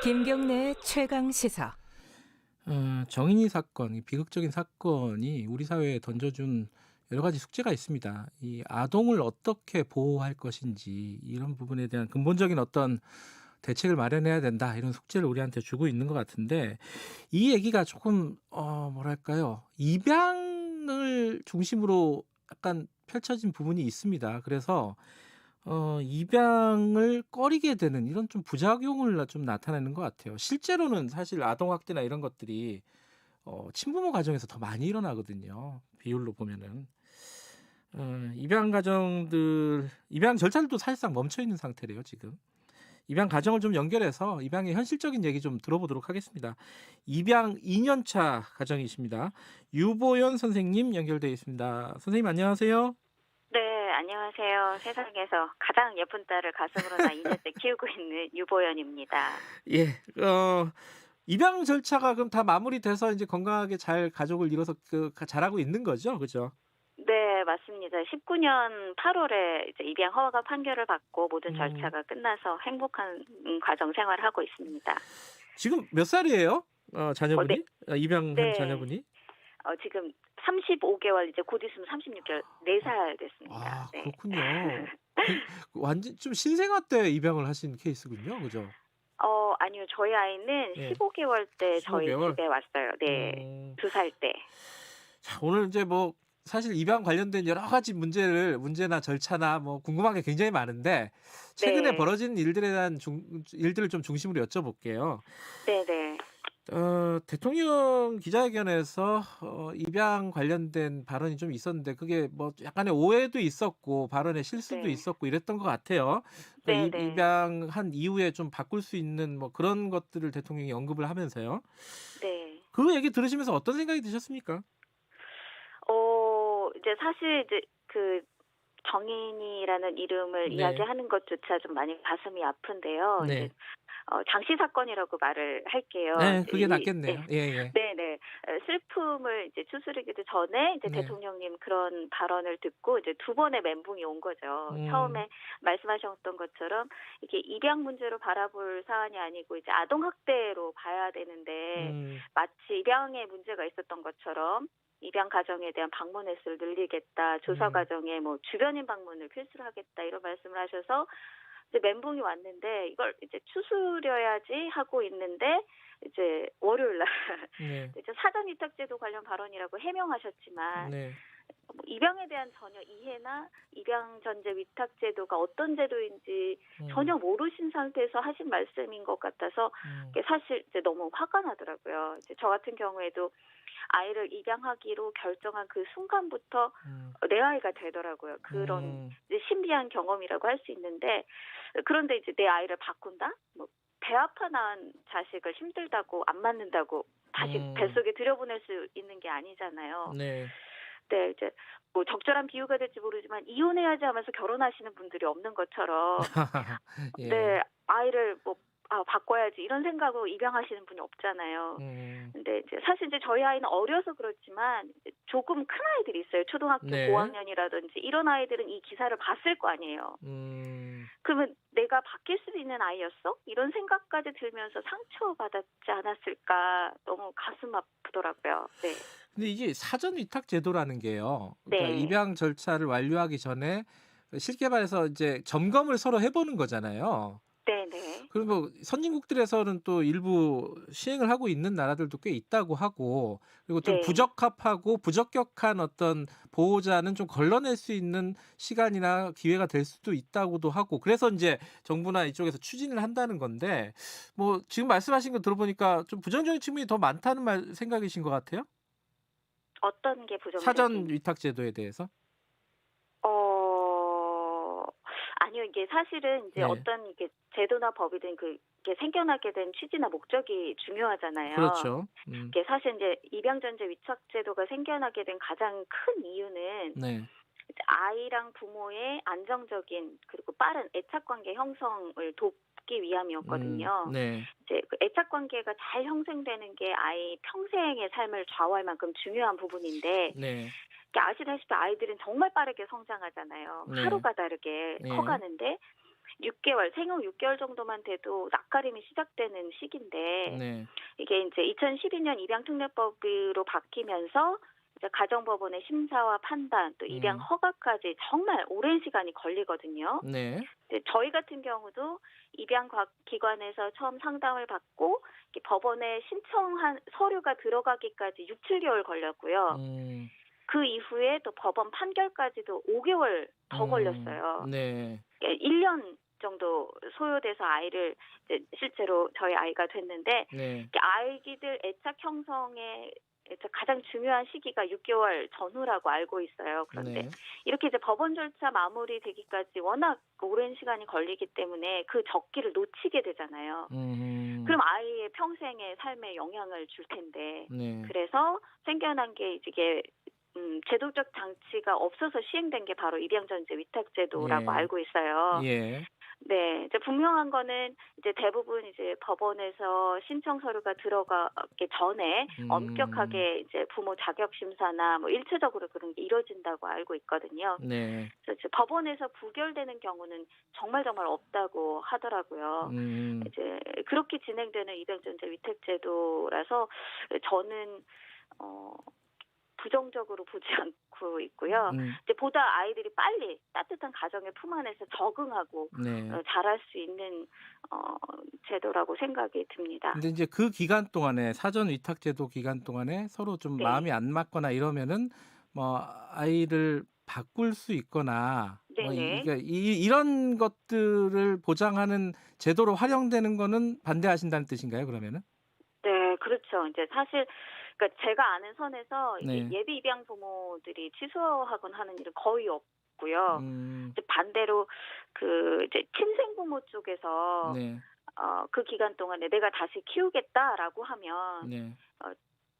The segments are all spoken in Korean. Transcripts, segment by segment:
김경래의 최강 시사. 정인이 사건, 이 비극적인 사건이 우리 사회에 던져준 여러 가지 숙제가 있습니다. 이 아동을 어떻게 보호할 것인지 이런 부분에 대한 근본적인 어떤 대책을 마련해야 된다, 이런 숙제를 우리한테 주고 있는 것 같은데, 이 얘기가 조금 뭐랄까요, 입양을 중심으로 약간 펼쳐진 부분이 있습니다. 그래서 입양을 꺼리게 되는 이런 좀 부작용을 좀 나타내는 것 같아요. 실제로는 사실 아동학대나 이런 것들이 친부모 가정에서 더 많이 일어나거든요. 비율로 보면은. 입양 절차들도 사실상 멈춰 있는 상태래요, 지금. 입양 가정을 좀 연결해서 입양의 현실적인 얘기 좀 들어보도록 하겠습니다. 입양 2년차 가정이십니다. 유보연 선생님 연결되어 있습니다. 선생님 안녕하세요. 네, 안녕하세요. 세상에서 가장 예쁜 딸을 가슴으로 나 2년째 키우고 있는 유보연입니다. 예, 입양 절차가 그럼 다 마무리돼서 이제 건강하게 잘 가족을 이뤄서 잘하고 있는 거죠, 그죠? 네, 맞습니다. 19년 8월에 이제 입양 허가 판결을 받고 모든 음, 절차가 끝나서 행복한 가정 생활을 하고 있습니다. 지금 몇 살이에요? 네, 자녀분이? 입양한 네. 자녀분이? 지금 35개월, 이제 곧 있으면 36개월, 4살 됐습니다. 네. 그렇군요. 완전 좀 신생아 때 입양을 하신 케이스군요, 그죠? 아니요. 저희 아이는 예, 15개월 때 저희 15개월. 집에 왔어요. 네. 음, 2살 때. 자, 오늘 이제 뭐 사실 입양 관련된 여러 가지 문제나 절차나 뭐 궁금한 게 굉장히 많은데, 최근에 네. 벌어진 일들에 대한 일들을 좀 중심으로 여쭤볼게요. 네네. 대통령 기자회견에서 입양 관련된 발언이 좀 있었는데, 그게 뭐 약간의 오해도 있었고 발언의 실수도 네. 있었고 이랬던 것 같아요. 네네. 입양한 이후에 좀 바꿀 수 있는 뭐 그런 것들을 대통령이 언급을 하면서요. 네. 그 얘기 들으시면서 어떤 생각이 드셨습니까? 이제 사실 이제 그 정인이라는 이름을 네, 이야기하는 것조차 좀 많이 가슴이 아픈데요. 이제 네, 장씨 사건이라고 말을 할게요. 네, 이제 그게 낫겠네요. 예, 예, 네네. 슬픔을 이제 추스르기도 전에 이제 네, 대통령님 그런 발언을 듣고 이제 두 번의 멘붕이 온 거죠. 음, 처음에 말씀하셨던 것처럼 이게 입양 문제로 바라볼 사안이 아니고 이제 아동학대로 봐야 되는데, 음, 마치 입양에 문제가 있었던 것처럼 입양 가정에 대한 방문 횟수를 늘리겠다, 조사 음, 과정에 뭐 주변인 방문을 필수로 하겠다, 이런 말씀을 하셔서 이제 멘붕이 왔는데, 이걸 이제 추스려야지 하고 있는데, 이제 월요일 날 네, 이제 사전 위탁제도 관련 발언이라고 해명하셨지만, 네, 뭐 입양에 대한 전혀 이해나 입양 전제 위탁제도가 어떤 제도인지 음, 전혀 모르신 상태에서 하신 말씀인 것 같아서, 음, 그게 사실 이제 너무 화가 나더라고요. 이제 저 같은 경우에도 아이를 입양하기로 결정한 그 순간부터 음, 내 아이가 되더라고요. 그런 음, 이제 신비한 경험이라고 할 수 있는데, 그런데 이제 내 아이를 바꾼다? 뭐 배 아파 낳은 자식을 힘들다고 안 맞는다고 다시 음, 뱃속에 들여보낼 수 있는 게 아니잖아요. 네. 네, 이제 뭐 적절한 비유가 될지 모르지만 이혼해야지 하면서 결혼하시는 분들이 없는 것처럼, 예. 네, 아이를 뭐 바꿔야지 이런 생각으로 입양하시는 분이 없잖아요. 음. 근데 이제 사실 이제 저희 아이는 어려서 그렇지만 이제 조금 큰 아이들이 있어요. 초등학교 네. 고학년이라든지 이런 아이들은 이 기사를 봤을 거 아니에요. 음. 그러면 내가 바뀔 수도 있는 아이였어? 이런 생각까지 들면서 상처받았지 않았을까, 너무 가슴 아프더라고요. 네. 근데 이게 사전 위탁 제도라는 게요, 그러니까 네. 입양 절차를 완료하기 전에 쉽게 말해서 이제 점검을 서로 해 보는 거잖아요. 네네. 그리고 선진국들에서는 또 일부 시행을 하고 있는 나라들도 꽤 있다고 하고, 그리고 좀 네. 부적합하고 부적격한 어떤 보호자는 좀 걸러낼 수 있는 시간이나 기회가 될 수도 있다고도 하고, 그래서 이제 정부나 이쪽에서 추진을 한다는 건데, 뭐 지금 말씀하신 거 들어보니까 좀 부정적인 측면이 더 많다는 생각이신 것 같아요? 어떤 게 사전 부정적인? 위탁 제도에 대해서? 어, 아니요. 이게 사실은 이제 네. 어떤 이게 제도나 법이든 그게 생겨나게 된 취지나 목적이 중요하잖아요. 그렇죠. 이게 사실 이제 입양 전제 위탁 제도가 생겨나게 된 가장 큰 이유는 네. 이제 아이랑 부모의 안정적인 그리고 빠른 애착 관계 형성을 돕기 위함이었거든요. 네. 이제 그 애착 관계가 잘 형성되는 게 아이 평생의 삶을 좌우할 만큼 중요한 부분인데, 네. 이게 아시다시피 아이들은 정말 빠르게 성장하잖아요. 네. 하루가 다르게 네. 커가는데, 6개월, 생후 6개월 정도만 돼도 낯가림이 시작되는 시기인데 네. 이게 이제 2012년 입양특례법으로 바뀌면서 이제 가정법원의 심사와 판단, 또 입양 허가까지 정말 오랜 시간이 걸리거든요. 네. 저희 같은 경우도 입양 기관에서 처음 상담을 받고 법원에 신청한 서류가 들어가기까지 6, 7개월 걸렸고요. 그 이후에 또 법원 판결까지도 5개월 더 걸렸어요. 네. 1년 정도 소요돼서 아이를 이제 실제로 저희 아이가 됐는데 네. 아이들 애착 형성에 가장 중요한 시기가 6개월 전후라고 알고 있어요. 그런데 네. 이렇게 이제 법원 절차 마무리되기까지 워낙 오랜 시간이 걸리기 때문에 그 적기를 놓치게 되잖아요. 그럼 아이의 평생의 삶에 영향을 줄 텐데 네. 그래서 생겨난 게 이게 제도적 장치가 없어서 시행된 게 바로 입양전제 위탁제도라고 예. 알고 있어요. 예. 네, 이제 분명한 거는 이제 대부분 이제 법원에서 신청 서류가 들어가기 전에 엄격하게 이제 부모 자격 심사나 뭐 일차적으로 그런 게 이루어진다고 알고 있거든요. 네. 그래서 이제 법원에서 부결되는 경우는 정말 없다고 하더라고요. 이제 그렇게 진행되는 입양전제 위탁제도라서 저는 부정적으로 보지 않고 있고요. 이제 보다 아이들이 빨리 따뜻한 가정의 품 안에서 적응하고 네. 잘할 수 있는 제도라고 생각이 듭니다. 근데 이제 그 기간 동안에 사전 위탁 제도 기간 동안에 서로 좀 네. 마음이 안 맞거나 이러면은 뭐 아이를 바꿀 수 있거나 뭐 네네. 이런 것들을 보장하는 제도로 활용되는 거는 반대하신다는 뜻인가요, 그러면은? 네, 그렇죠. 이제 사실 그러니까 제가 아는 선에서 이게 네. 예비 입양 부모들이 취소하거나 하는 일은 거의 없고요. 이제 반대로 그 이제 친생 부모 쪽에서 네. 그 기간 동안에 내가 다시 키우겠다라고 하면 네.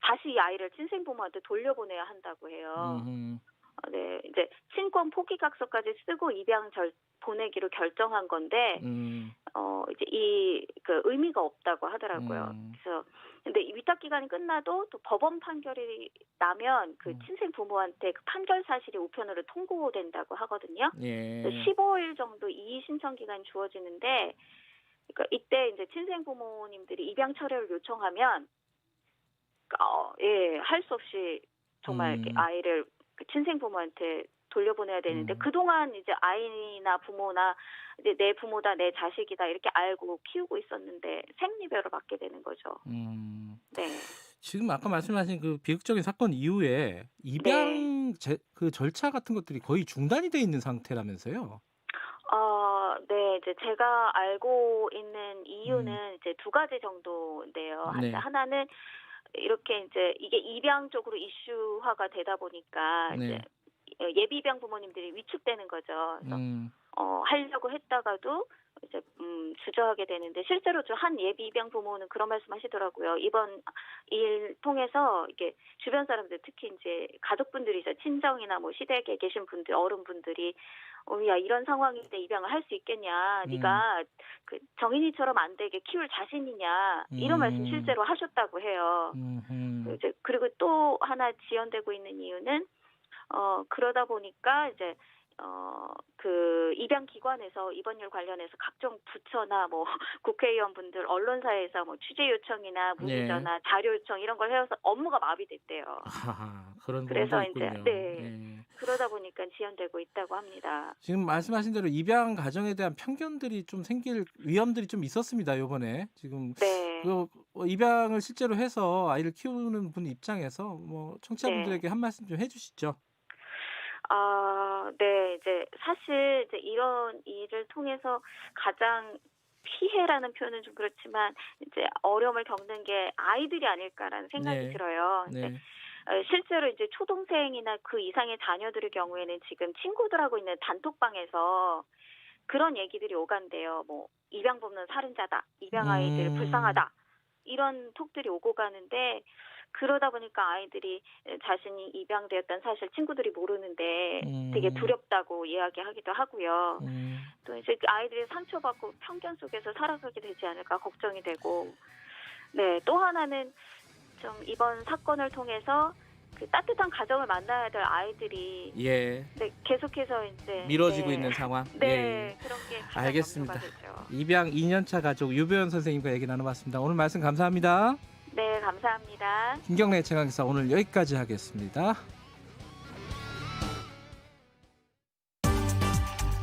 다시 이 아이를 친생 부모한테 돌려보내야 한다고 해요. 네, 이제 친권 포기각서까지 쓰고 입양 보내기로 결정한 건데 이제 그 의미가 없다고 하더라고요. 그래서 근데 이 위탁 기간이 끝나도 또 법원 판결이 나면 그 친생 부모한테 그 판결 사실이 우편으로 통보된다고 하거든요. 예. 15일 정도 이의 신청 기간이 주어지는데 그러니까 이때 이제 친생 부모님들이 입양 철회를 요청하면 할 수 없이 정말 이렇게 아이를 그 친생 부모한테 돌려보내야 되는데 그동안 이제 아이나 부모나 이제 내 부모다 내 자식이다 이렇게 알고 키우고 있었는데 생리배로 받게 되는 거죠. 네. 지금 아까 말씀하신 그 비극적인 사건 이후에 입양 그 절차 같은 것들이 거의 중단이 돼 있는 상태라면서요? 네, 이제 제가 알고 있는 이유는 이제 두 가지 정도인데요. 네. 하나는 이렇게 이제 이게 입양 쪽으로 이슈화가 되다 보니까 네. 이제 예비 입양 부모님들이 위축되는 거죠. 그래서 하려고 했다가도 이제 주저하게 되는데 실제로 한 예비 입양 부모는 그런 말씀하시더라고요. 이번 일 통해서 이게 주변 사람들 특히 이제 가족분들이죠. 친정이나 뭐 시댁에 계신 분들 어른분들이 야 이런 상황인데 입양을 할 수 있겠냐? 네가 그 정인이처럼 안 되게 키울 자신이냐? 이런 말씀 실제로 하셨다고 해요. 이제 그리고 또 하나 지연되고 있는 이유는 그러다 보니까 이제 그 입양 기관에서 이번 일 관련해서 각종 부처나 뭐 국회의원분들 언론사에서 뭐 취재 요청이나 문의 전화 자료 요청 이런 걸 해서 업무가 마비됐대요. 그런 그래서 부분도 이제 있군요. 네. 그러다 보니까 지연되고 있다고 합니다. 지금 말씀하신 대로 입양 가정에 대한 편견들이 좀 생길 위험들이 좀 있었습니다. 이번에 지금 네. 그 입양을 실제로 해서 아이를 키우는 분 입장에서 뭐 청취자분들에게 한 말씀 좀 해주시죠. 네, 이제 사실 이제 이런 일을 통해서 가장 피해라는 표현은 좀 그렇지만 이제 어려움을 겪는 게 아이들이 아닐까라는 생각이 들어요. 네. 실제로 이제 초동생이나 그 이상의 자녀들의 경우에는 지금 친구들하고 있는 단톡방에서 그런 얘기들이 오간대요. 뭐 입양 부모는 살인자다, 입양 아이들 불쌍하다 이런 톡들이 오고 가는데. 그러다 보니까 아이들이 자신이 입양되었다는 사실 친구들이 모르는데 되게 두렵다고 이야기하기도 하고요. 또 이제 아이들이 상처받고 편견 속에서 살아가게 되지 않을까 걱정이 되고, 네, 또 하나는 좀 이번 사건을 통해서 그 그 따뜻한 가정을 만나야 될 아이들이 예. 네, 계속해서 이제 미뤄지고 네. 있는 상황. 네, 예. 그런 게 가장 알겠습니다. 염려가 되죠. 입양 2년차 가족 유배원 선생님과 얘기 나눠봤습니다. 오늘 말씀 감사합니다. 네, 감사합니다. 김경래 최강기사 오늘 여기까지 하겠습니다.